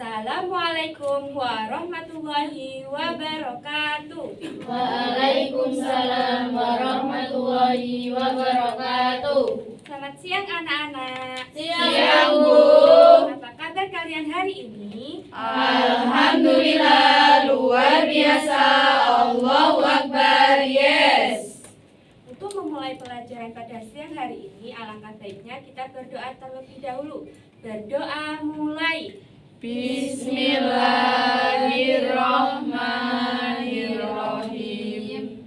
Assalamualaikum warahmatullahi wabarakatuh. Waalaikumsalam warahmatullahi wabarakatuh. Selamat siang anak-anak. Siang, Bu. Apa kabar kalian hari ini? Alhamdulillah, luar biasa. Allahu Akbar, yes. Untuk memulai pelajaran pada siang hari ini, alangkah baiknya kita berdoa terlebih dahulu. Berdoa mulai. Bismillahirrahmanirrahim.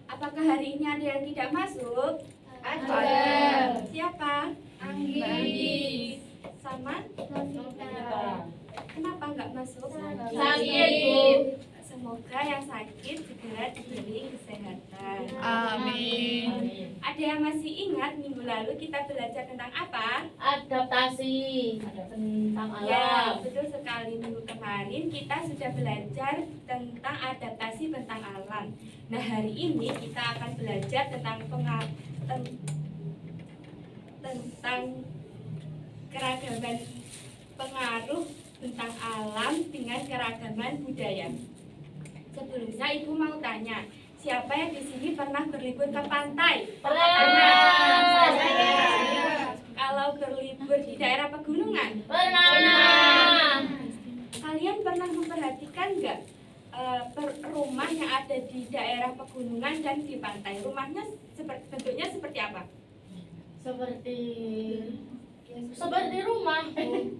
Apakah hari ini ada yang tidak masuk? Ada. Siapa? Anggi. Sama? Kenapa nggak masuk? Sakit, Bu. Semoga yang sakit segera diberi kesehatan. Amin. Ada yang masih ingat minggu lalu kita belajar tentang apa? Adaptasi tentang Ya, alam. betul sekali. Minggu kemarin kita sudah belajar tentang adaptasi tentang alam. Nah, hari ini kita akan belajar tentang tentang keragaman pengaruh tentang alam dengan keragaman budaya. Sebelumnya Ibu mau tanya, siapa yang di sini pernah berlibur ke pantai? Pernah. Kalau berlibur di daerah pegunungan? Pernah. Kalian pernah memperhatikan nggak rumah yang ada di daerah pegunungan dan di pantai? Rumahnya bentuknya seperti apa? Seperti rumah, Bu.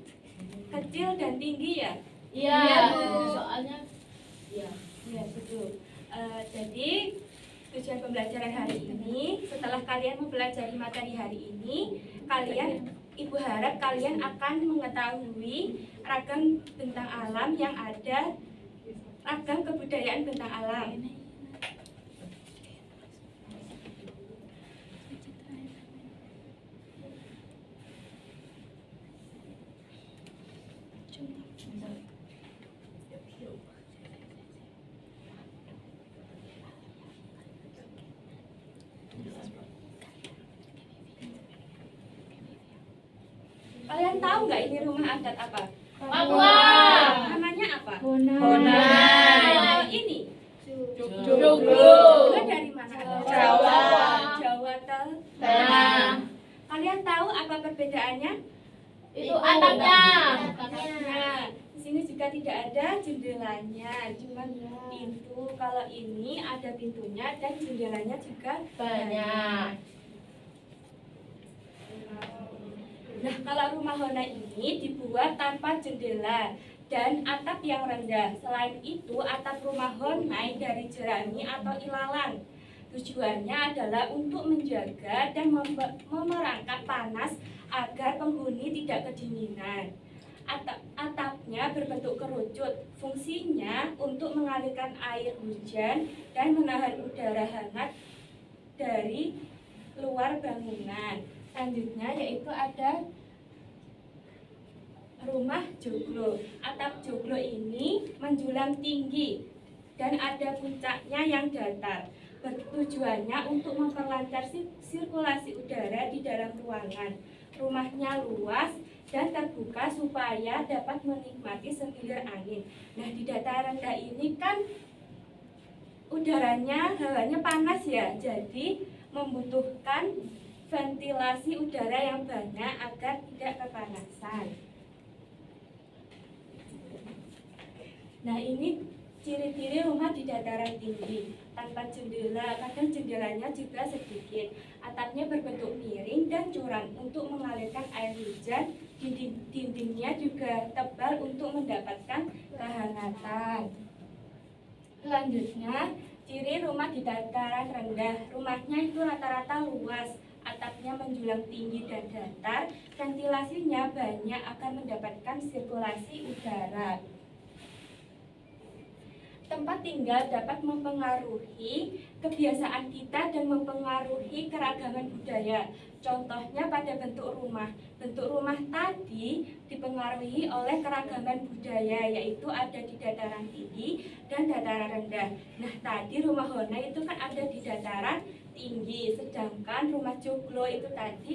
Kecil dan tinggi ya? Iya, soalnya Ya, betul. Jadi tujuan pembelajaran hari ini, setelah kalian mempelajari materi hari ini, Ibu harap kalian akan mengetahui ragam bentang alam yang ada, ragam kebudayaan bentang alam. Kalian tahu nggak ini rumah adat apa? Papua. Namanya apa? Honai. Kalau ini? Joglo. Joglo dari mana? Jawa. Jawa Tengah. Kalian tahu apa perbedaannya? Itu atapnya. Nah, di sini juga tidak ada jendelanya, cuma pintu. Kalau ini ada pintunya dan jendelanya juga Banyak. Nah, kalau rumah Honai ini dibuat tanpa jendela dan atap yang rendah. Selain itu, atap rumah Honai dari jerami atau ilalang. Tujuannya adalah untuk menjaga dan memerangkap panas agar penghuni tidak kedinginan. Atapnya berbentuk kerucut. Fungsinya untuk mengalirkan air hujan dan menahan udara hangat dari luar bangunan. Selanjutnya yaitu ada rumah joglo. Atap joglo ini menjulang tinggi dan ada puncaknya yang datar. Bertujuannya untuk memperlancar sirkulasi udara di dalam ruangan. Rumahnya luas dan terbuka supaya dapat menikmati semilir angin. Nah, di dataran rendah ini kan hawanya panas ya, jadi membutuhkan ventilasi udara yang banyak agar tidak kepanasan. Nah, ini ciri-ciri rumah di dataran tinggi. Tanpa jendela, kadang jendelanya juga sedikit. Atapnya berbentuk miring dan curam untuk mengalirkan air hujan. Dindingnya juga tebal untuk mendapatkan kehangatan. Selanjutnya, ciri rumah di dataran rendah. Rumahnya itu rata-rata luas. Atapnya menjulang tinggi dan datar, ventilasinya banyak akan mendapatkan sirkulasi udara. Tempat tinggal dapat mempengaruhi kebiasaan kita dan mempengaruhi keragaman budaya. Contohnya pada bentuk rumah. Bentuk rumah tadi dipengaruhi oleh keragaman budaya, yaitu ada di dataran tinggi dan dataran rendah. Nah, tadi rumah Honai itu kan ada di dataran tinggi, sedangkan rumah joglo itu tadi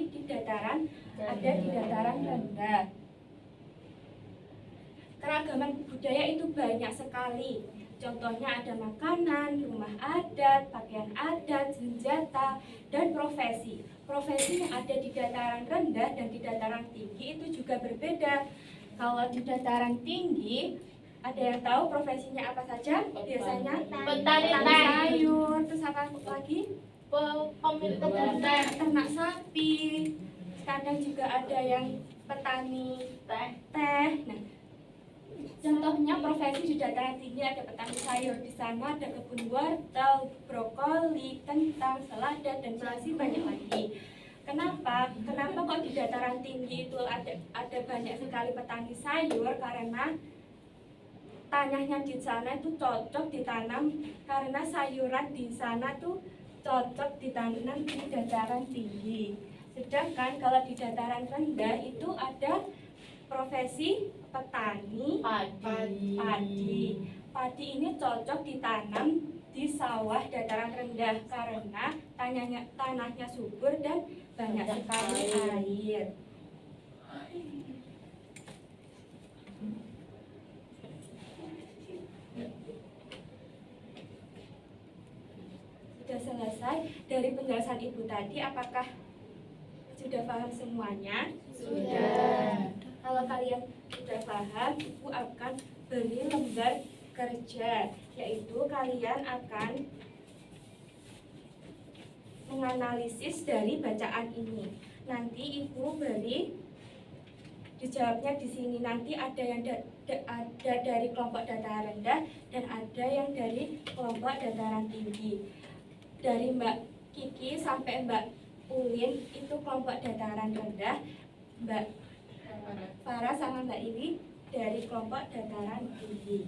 ada di dataran rendah. Keragaman budaya itu banyak sekali. Contohnya ada makanan, rumah adat, pakaian adat, senjata, dan profesi. Profesi yang ada di dataran rendah dan di dataran tinggi itu juga berbeda. Kalau di dataran tinggi, ada yang tahu profesinya apa saja? Biasanya Petani sayur, terus apa lagi? pemilik kebun teh. Ternak sapi. Kadang juga ada yang petani Teh. teh. Nah, contohnya profesi di dataran tinggi ada petani sayur, di sana ada kebun wortel, brokoli, kentang, selada, dan masih banyak lagi. Kenapa? Kenapa kok di dataran tinggi itu ada banyak sekali petani sayur? Karena tanahnya di sana itu cocok ditanam, karena sayuran di sana tuh cocok ditanam di dataran tinggi. Sedangkan kalau di dataran rendah itu ada profesi petani padi. Padi ini cocok ditanam di sawah dataran rendah karena tanahnya subur dan banyak sekali air. Sudah selesai dari penjelasan Ibu tadi, apakah sudah paham semuanya? Sudah. Kalau kalian sudah paham, Ibu akan beri lembar kerja, yaitu kalian akan menganalisis dari bacaan ini. Nanti Ibu beri dijawabnya di sini. Nanti ada yang ada dari kelompok dataran rendah dan ada yang dari kelompok dataran tinggi. Dari Mbak Kiki sampai Mbak Ulin itu kelompok dataran rendah, Mbak Farah sama Mbak Iwi dari kelompok dataran tinggi.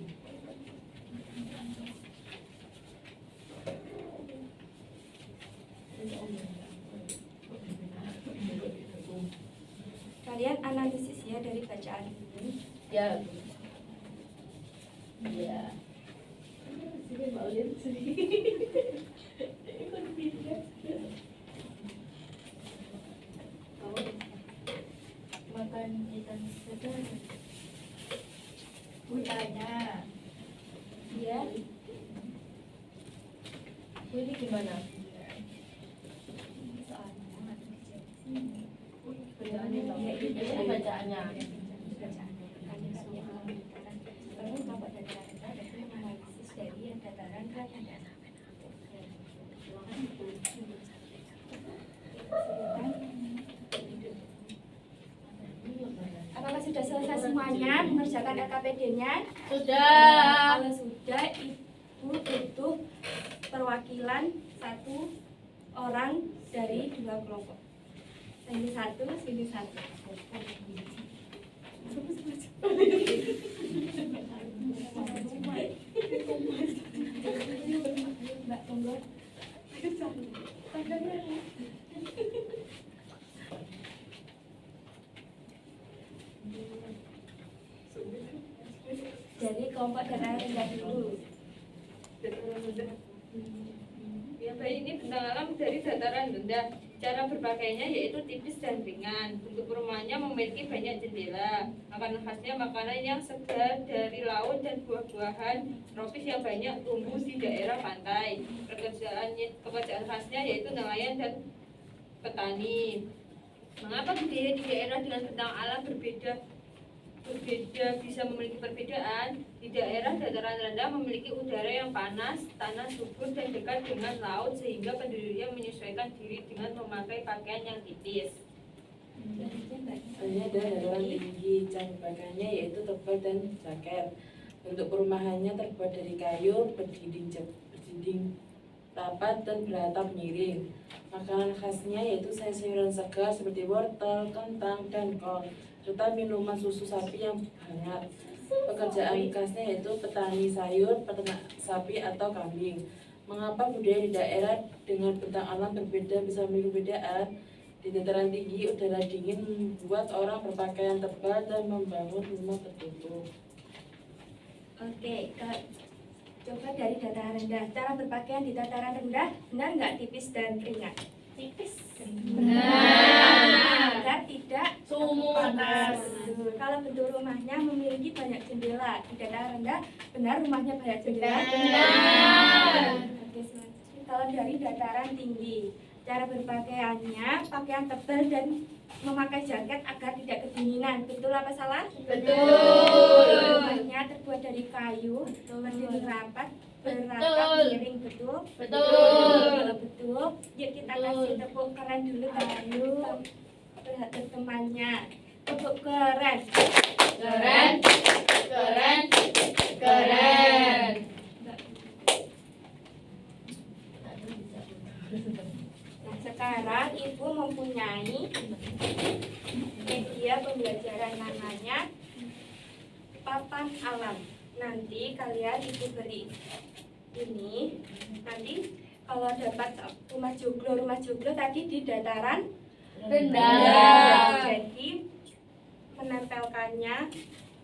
Kalian analisis ya dari bacaan ini. Ya. Ya. Sini Mbak Ulin, sini. Makan ikan segar. Tanya. Ya, Ini gimana? soalnya Ini bacaannya. kelompok dataran rendah dan analisis dari yang dataran rendah. Apakah sudah selesai semuanya mengerjakan LKPD-nya? Sudah. Kalau sudah, Ibu butuh perwakilan satu orang dari dua kelompok. Sini satu, sini satu. Mbak Tunggu. Jadi kelompok dataran rendah dulu. Ya, baik, ini bentang alam dari dataran rendah. Cara berpakaiannya yaitu tipis dan ringan. Bentuk perumahannya memiliki banyak jendela. Makanan khasnya makanan yang segar dari laut dan buah-buahan tropis yang banyak tumbuh di daerah pantai. Pekerjaan khasnya yaitu nelayan dan petani. Mengapa budaya di daerah dengan bentang alam berbeda bisa memiliki perbedaan? Di daerah dataran rendah memiliki udara yang panas, tanah subur dan dekat dengan laut sehingga penduduknya menyesuaikan diri dengan memakai pakaian yang tipis. Hanya ada dataran tinggi, cara pakaiannya yaitu tebal dan jaket. Bentuk perumahannya terbuat dari kayu, berdinding rapat dan beratap miring. Makanan khasnya yaitu sayur-sayuran segar seperti wortel, kentang, dan kol, serta minuman susu sapi yang hangat. Pekerjaan khasnya yaitu petani sayur, peternak sapi atau kambing. Mengapa budaya di daerah dengan bentang alam berbeda bisa memiliki perbedaan? Di dataran tinggi, udara dingin membuat orang berpakaian tebal dan membangun rumah tertutup. Oke, coba dari dataran rendah. Cara berpakaian di dataran rendah benar nggak tipis dan ringan? Tipis. Agar tidak Sumur panas. Betul. Kalau bentuk rumahnya memiliki banyak jendela, di dataran rendah benar rumahnya banyak jendela. Benar. Oke, selanjutnya kalau dari dataran tinggi, cara berpakaiannya pakaian tebal dan memakai jaket agar tidak kedinginan. Betul apa salah? Betul. Rumahnya terbuat dari kayu, berdinding rapat, beratap Betul. miring. Betul. Betul. Kalau betul, yuk kita kasih tepuk keren dulu kayu. Lihat temannya, tepuk keren. Keren. Keren. Keren. Nah, sekarang ibu mempunyai media pembelajaran namanya papan alam. Nanti kalian ibu beri ini. Nanti kalau dapat rumah joglo tadi di dataran Rendah. Jadi menempelkannya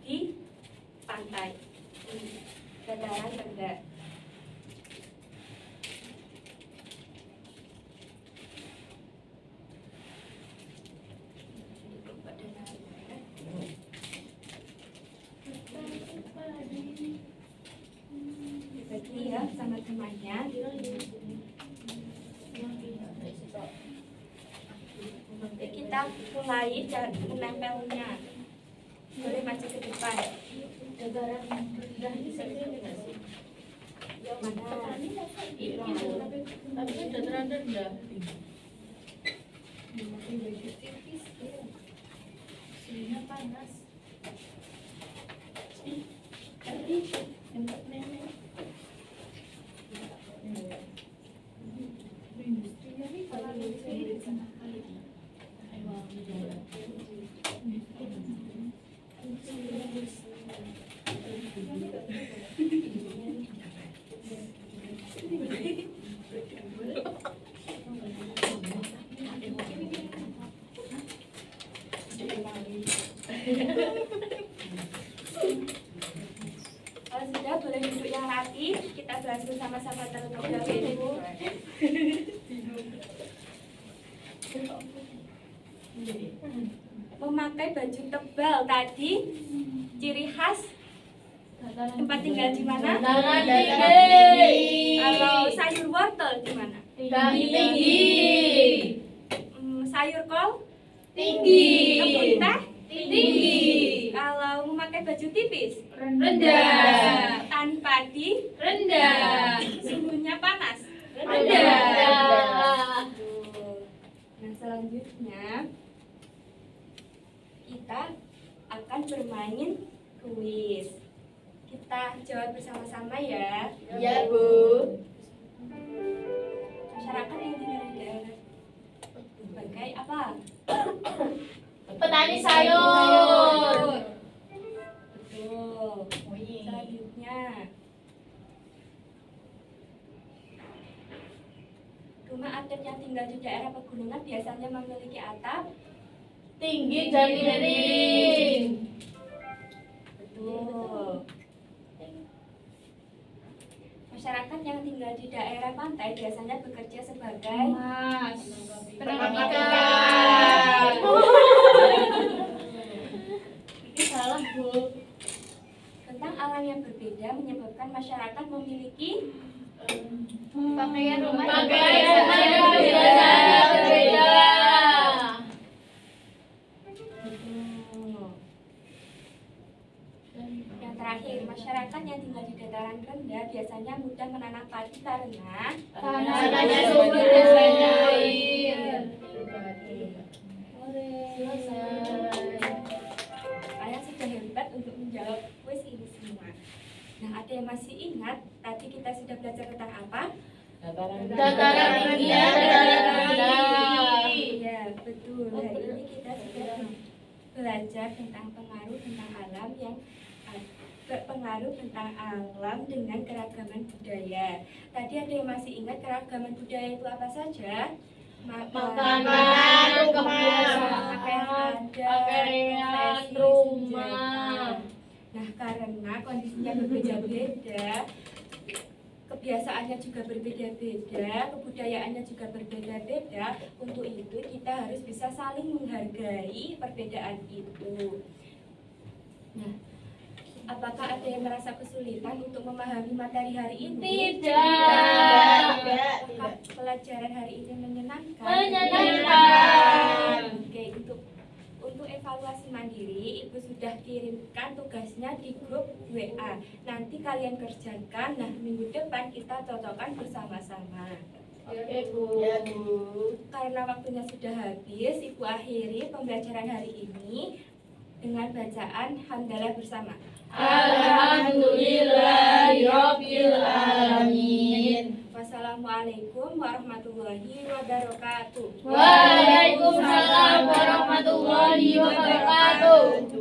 di pantai, dataran rendah. Dibagi ya sama temannya. Kita mulai menempelnya. Boleh maju ke depan. Dataran rendah ini sebenarnya nggak sih? Yang mana? Tapi kan dataran rendah. Suhunya panas. Tapi untuk nenek. Industrinya nih kalau dari sana kali. Kalau sudah boleh duduk yang rapi, kita bahas bersama-sama terlebih dahulu. Memakai baju tebal tadi ciri khas tempat tinggal di mana? Dataran tinggi. Kalau sayur wortel di mana? Tinggi. Sayur kol? Tinggi. Kebun teh? Tinggi. Kalau memakai baju tipis? Rendah. Tanpa di? Rendah. Suhunya panas? Rendah. Betul. Nah, selanjutnya kita akan bermain kuis. Kita jawab bersama-sama ya. Ya, Bu. Masyarakat yang tinggal di daerah sebagai apa? Petani sayur. Betul. Selanjutnya, rumah adat yang tinggal di daerah pegunungan biasanya memiliki atap. Tinggi dan miring. Betul. Masyarakat yang tinggal di daerah pantai biasanya bekerja sebagai Penangkap ikan. Ini salah, Bu. tentang alam yang berbeda menyebabkan masyarakat memiliki Pakaian rumah Pakaian rumah biasanya berbeda. Yang terakhir, masyarakat yang tinggal di dataran rendah biasanya mudah menanam padi karena Tanahnya subur dan banyak air. kalian sudah hebat untuk menjawab kuis ini semua. Nah, ada yang masih ingat tadi kita sudah belajar tentang apa? Dataran tinggi dan dataran rendah. Iya, betul. Hari ini kita sudah belajar tentang pengaruh tentang alam yang berpengaruh tentang alam dengan keragaman budaya. Tadi ada yang masih ingat keragaman budaya itu apa saja? Makanan, kebiasaan, pakaian pakaian, profesi, rumah. senjata. Nah, karena kondisinya berbeda-beda, kebiasaannya juga berbeda-beda, kebudayaannya juga berbeda-beda. Untuk itu kita harus bisa saling menghargai perbedaan itu. Nah, apakah ada yang merasa kesulitan untuk memahami materi hari ini? Tidak. Apakah pelajaran hari ini menyenangkan? Menyenangkan. Oke, untuk evaluasi mandiri, Ibu sudah kirimkan tugasnya di grup WA. Nanti kalian kerjakan. Nah, minggu depan kita cocokkan bersama-sama. Oke, Bu. Karena waktunya sudah habis, Ibu akhiri pembelajaran hari ini dengan bacaan hamdalah bersama. Alhamdulillahirabbil alamin. Wassalamualaikum warahmatullahi wabarakatuh. Waalaikumsalam warahmatullahi wabarakatuh.